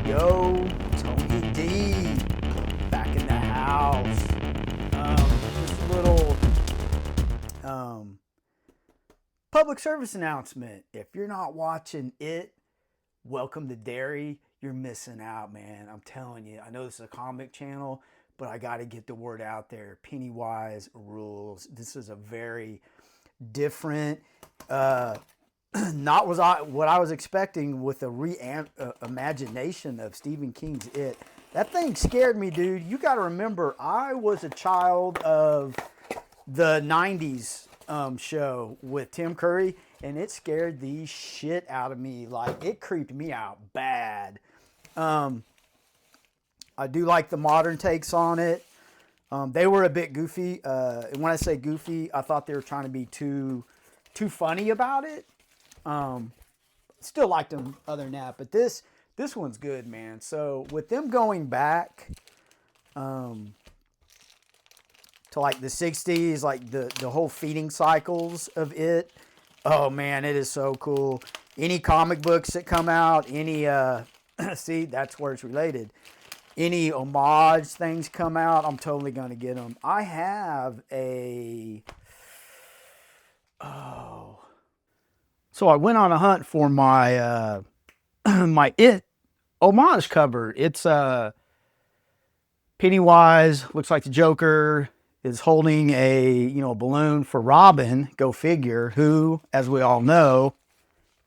Yo, Tony D, back in the house. Just a little public service announcement. If you're not watching it, welcome to Dairy. You're missing out, man. I'm telling you. I know this is a comic channel, but I got to get the word out there. Pennywise rules. This is a very different, not what I was expecting with a reimagination of Stephen King's It. That thing scared me, dude. You got to remember, I was a child of the 90s show with Tim Curry, and it scared the shit out of me. Like, it creeped me out bad. I do like the modern takes on it. They were a bit goofy. And when I say goofy, I thought they were trying to be too funny about it. Still liked them other than that, but this one's good, man. So with them going back to like the 60s, like the whole feeding cycles of it, oh man, it is so cool. Any comic books that come out, any see, that's where it's related. Any homage things come out, I'm totally going to get them. I have So I went on a hunt for my my It homage cover. It's Pennywise, looks like the Joker, is holding a balloon for Robin, go figure, who, as we all know,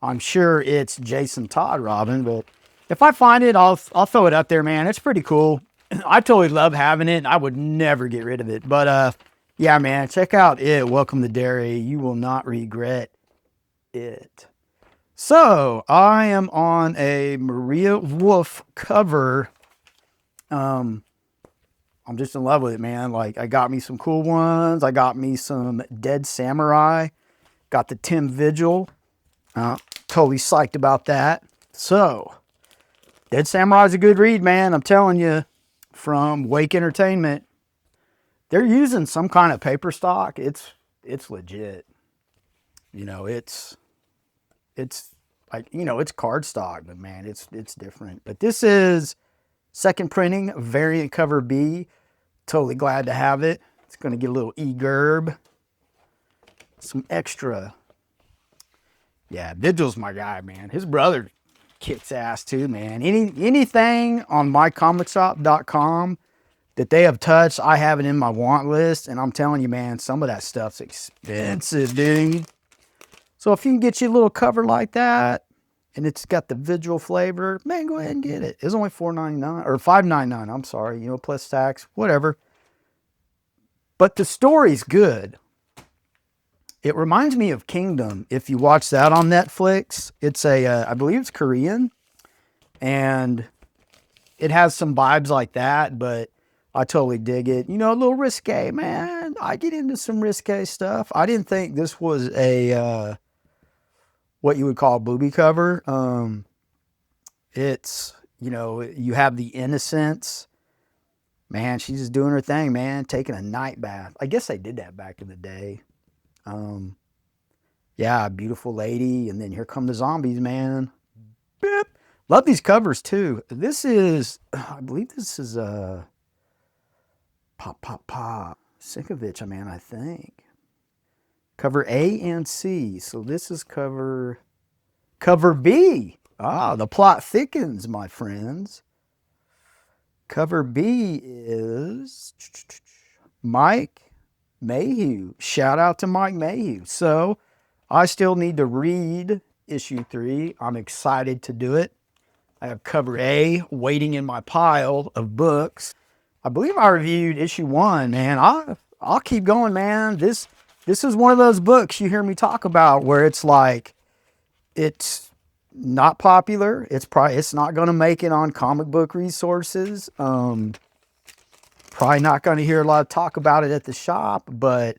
I'm sure it's Jason Todd Robin, but if I find it, I'll throw it up there, man. It's pretty cool. I totally love having it. I would never get rid of it. But yeah, man, check out It. Welcome to Dairy. You will not regret it. So I am on a Maria Wolf cover. I'm just in love with it, man. Like, I got me some cool ones. I got me some Dead Samurai. Got the Tim Vigil. Totally psyched about that. So Dead Samurai is a good read, man. I'm telling you, from Wake Entertainment. They're using some kind of paper stock. It's legit. It's like, it's cardstock, but man, it's different. But this is second printing, variant cover B. Totally glad to have it. It's going to get a little e-gerb. Some extra. Yeah, Vigil's my guy, man. His brother kicks ass too, man. Anything on mycomicshop.com that they have touched, I have it in my want list. And I'm telling you, man, some of that stuff's expensive, dude. So if you can get you a little cover like that, and it's got the Vigil flavor, man, go ahead and get it. It's only $4.99 or $5.99. I'm sorry, plus tax, whatever. But the story's good. It reminds me of Kingdom. If you watch that on Netflix, it's I believe it's Korean, and it has some vibes like that. But I totally dig it. A little risque, man. I get into some risque stuff. I didn't think this was a what you would call a booby cover. It's, you have the innocence. Man, she's just doing her thing, man. Taking a night bath. I guess they did that back in the day. Yeah, beautiful lady. And then here come the zombies, man. Beep. Love these covers too. This is, I believe this is Sinkovich, man, I think. Cover A and C. So this is cover B. The plot thickens, my friends. Cover B is Mike Mayhew. Shout out to Mike Mayhew. So I still need to read issue 3. I'm excited to do it. I have cover A waiting in my pile of books. I believe I reviewed issue 1, man. I'll keep going, man. This is one of those books you hear me talk about where it's like, it's not popular. It's not going to make it on comic book resources. Probably not going to hear a lot of talk about it at the shop, but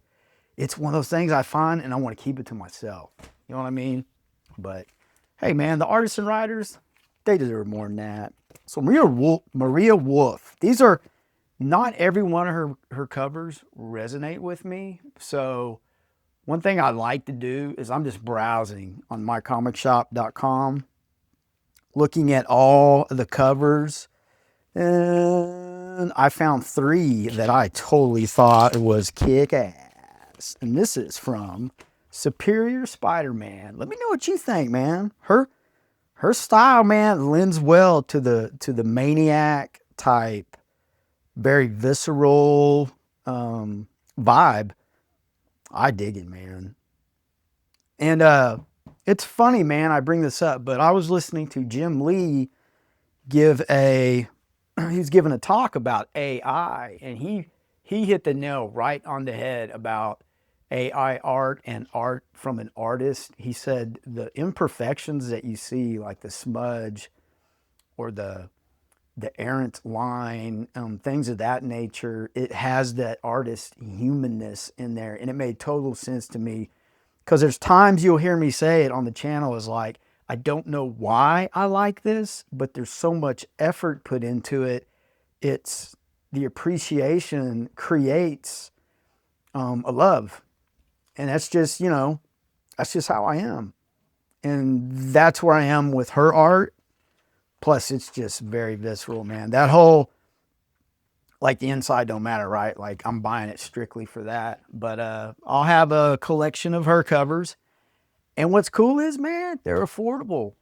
it's one of those things I find and I want to keep it to myself. You know what I mean? But hey, man, the artists and writers, they deserve more than that. So Maria Wolf. These are, not every one of her covers resonate with me. So one thing I like to do is I'm just browsing on mycomicshop.com, looking at all the covers, and I found 3 that I totally thought was kick-ass. And this is from Superior Spider-Man. Let me know what you think, man. Her style, man, lends well to the maniac type, very visceral vibe. I dig it, man. And it's funny, man, I bring this up, but I was listening to Jim Lee he's giving a talk about AI, and he hit the nail right on the head about AI art and art from an artist. He said the imperfections that you see, like the smudge or the errant line, things of that nature, it has that artist humanness in there. And it made total sense to me, because there's times you'll hear me say it on the channel is like, I don't know why I like this, but there's so much effort put into it. It's the appreciation creates a love. And that's just, that's just how I am. And that's where I am with her art. Plus, it's just very visceral, man. That whole, like, the inside don't matter, right? Like, I'm buying it strictly for that. But I'll have a collection of her covers. And what's cool is, man, they're affordable.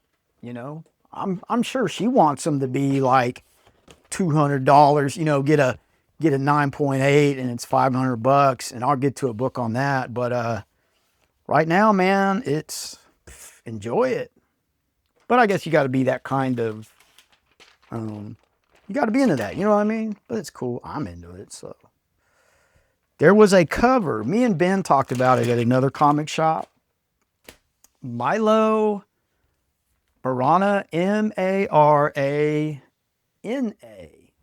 I'm sure she wants them to be like $200. Get a 9.8 and it's $500, and I'll get to a book on that. But right now, man, it's enjoy it. But I guess you got to be that kind of, you got to be into that, you know what I mean? But it's cool. I'm into it. So there was a cover. Me and Ben talked about it at another comic shop. Milo Marana, Marana.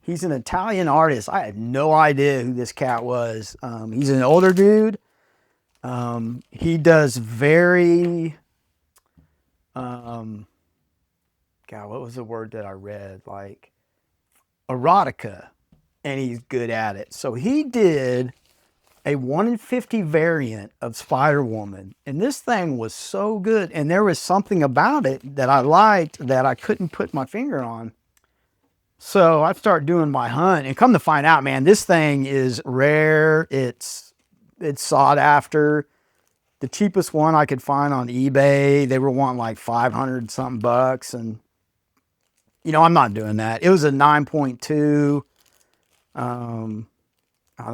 He's an Italian artist. I had no idea who this cat was. He's an older dude. He does very, God, what was the word that I read? Like erotica, and he's good at it. So he did a 1 in 50 variant of Spider-Woman, and this thing was so good, and there was something about it that I liked that I couldn't put my finger on. So I started doing my hunt, and come to find out, man, this thing is rare. It's sought after. The cheapest one I could find on eBay, they were wanting like 500 something bucks, and I'm not doing that. It was a 9.2.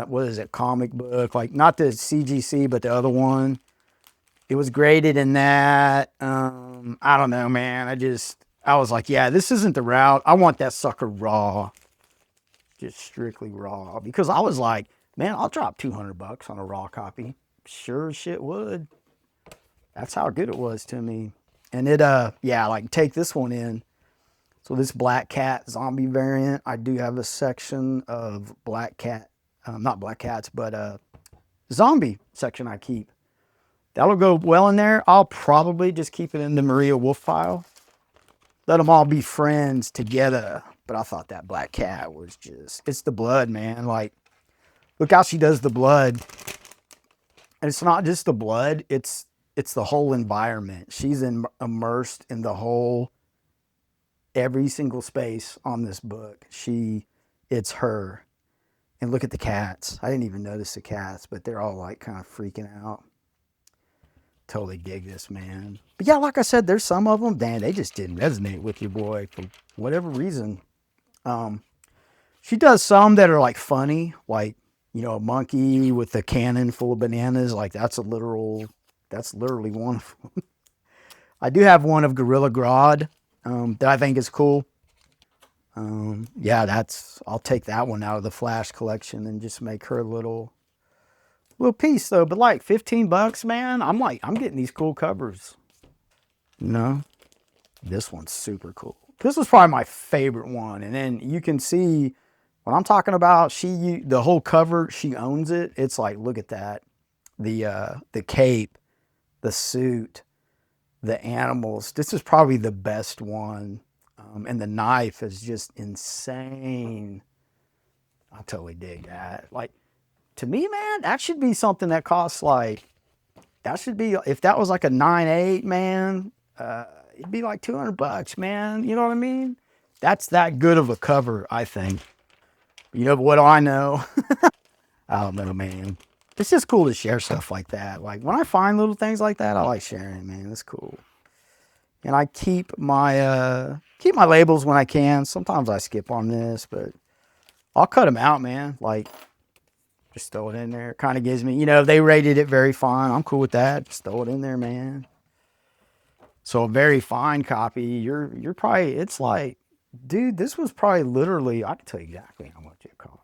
What is it? Comic book, like not the CGC, but the other one. It was graded in that. I don't know, man. I was like, yeah, this isn't the route. I want that sucker raw, just strictly raw. Because I was like, man, I'll drop $200 on a raw copy. Sure as shit would. That's how good it was to me. And it, like take this one in. So this Black Cat zombie variant, I do have a section of Black Cat, not Black Cats, but zombie section I keep. That'll go well in there. I'll probably just keep it in the Maria Wolf pile. Let them all be friends together. But I thought that Black Cat was just, it's the blood, man. Like, look how she does the blood. And it's not just the blood, it's the whole environment. She's immersed in the whole, every single space on this book. It's her. And look at the cats. I didn't even notice the cats, but they're all like kind of freaking out. Totally dig this, man. But yeah, like I said, there's some of them, damn, they just didn't resonate with you, boy, for whatever reason. She does some that are like funny, like, a monkey with a cannon full of bananas. Like that's literally one of them. I do have one of Gorilla Grodd that I think is cool. Yeah, I'll take that one out of the Flash collection and just make her a little piece though. But like $15, man, I'm getting these cool covers. This one's super cool. This was probably my favorite one. And then you can see what I'm talking about. The whole cover, she owns it. It's like, look at that. The cape, the suit, the animals. This is probably the best one. And the knife is just insane. I totally dig that. Like, to me, man, that should be something that costs like, if that was like a 9.8, man, it'd be like $200, man. You know what I mean? That's that good of a cover, I think. You know, what do I know? I don't know, man. It's just cool to share stuff like that. Like when I find little things like that, I like sharing, man. It's cool. And I keep my labels when I can. Sometimes I skip on this, but I'll cut them out, man. Like just throw it in there. Kind of gives me, you know, if they rated it very fine, I'm cool with that. Just throw it in there, man. So a very fine copy, you're probably, it's like, dude, this was probably literally, I can tell you exactly how much it cost.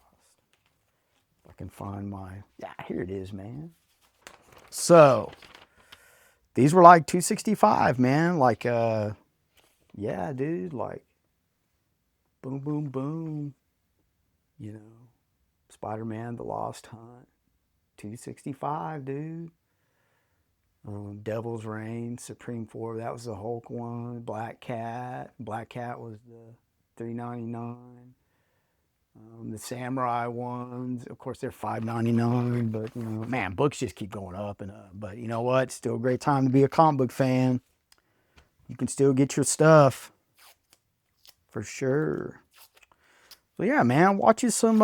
I can find my, yeah, here it is, man. So these were like $265, man. Like, yeah, dude, like, boom, boom, boom. You know, Spider-Man: The Lost Hunt, $265, dude. Devil's Reign, Supreme 4, that was the Hulk one. Black Cat was the $3.99. The Samurai ones, of course, they're $5.99. But you know, man, books just keep going up and up. But you know what? Still a great time to be a comic book fan. You can still get your stuff for sure. So yeah, man, watch you some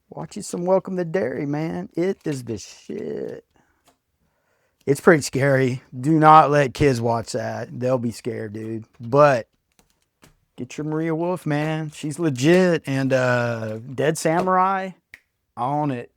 Welcome to Derry, man. It is the shit. It's pretty scary. Do not let kids watch that. They'll be scared, dude. But get your Maria Wolf, man. She's legit. And Dead Samurai, on it.